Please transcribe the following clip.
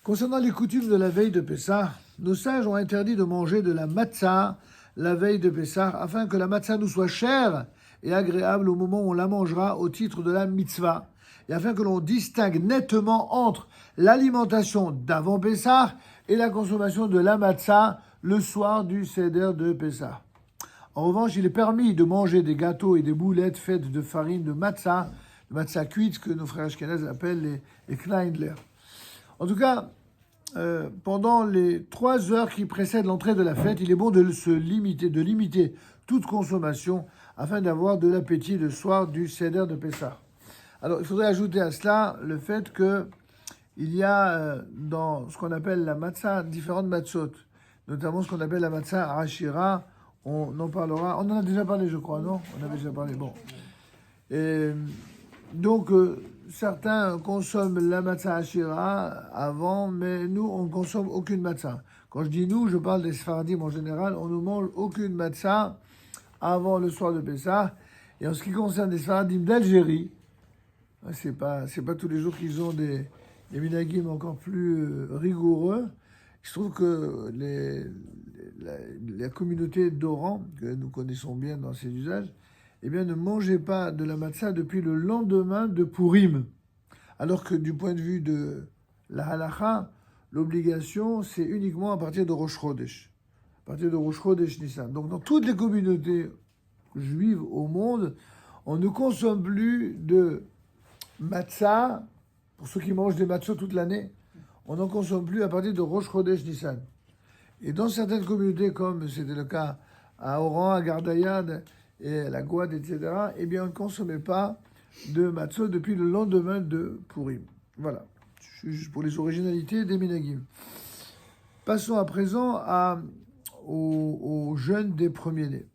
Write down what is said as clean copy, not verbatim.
Concernant les coutumes de la veille de Pessah, nos sages ont interdit de manger de la matzah la veille de Pessah afin que la matzah nous soit chère et agréable au moment où on la mangera au titre de la mitzvah et afin que l'on distingue nettement entre l'alimentation d'avant Pessah et la consommation de la matzah le soir du seder de Pessah. En revanche, il est permis de manger des gâteaux et des boulettes faites de farine de matzah cuite que nos frères ashkénazes appellent les Kleindler. En tout cas, pendant les 3 heures qui précèdent l'entrée de la fête, il est bon de limiter toute consommation afin d'avoir de l'appétit le soir du seder de Pessah. Alors, il faudrait ajouter à cela le fait qu'il y a dans ce qu'on appelle la matzah différentes matzot, notamment ce qu'on appelle la matzah arashira. On en parlera. On en a déjà parlé, je crois, non? On avait déjà parlé. Bon. Et donc, certains consomment la matzah ashira avant, mais nous, on ne consomme aucune matzah. Quand je dis nous, je parle des Sfaradim en général. On ne mange aucune matzah avant le soir de Pessah. Et en ce qui concerne les Sfaradim d'Algérie, c'est pas tous les jours qu'ils ont des minhagim encore plus rigoureux. Il se trouve que la communauté d'Oran, que nous connaissons bien dans ses usages, eh bien, ne mangeait pas de la matzah depuis le lendemain de Purim. Alors que du point de vue de la halacha, l'obligation, c'est uniquement à partir de Rosh Chodesh. À partir de Rosh Chodesh Nissan. Donc, dans toutes les communautés juives au monde, on ne consomme plus de matzah, pour ceux qui mangent des matzahs toute l'année, on n'en consomme plus à partir de Rosh Chodesh Nissan. Et dans certaines communautés, comme c'était le cas à Oran, à Gardayad et à la Gouad, etc., eh bien, on ne consommait pas de matzot depuis le lendemain de Purim. Voilà, juste pour les originalités des minhagim. Passons à présent aux jeûnes des premiers-nés.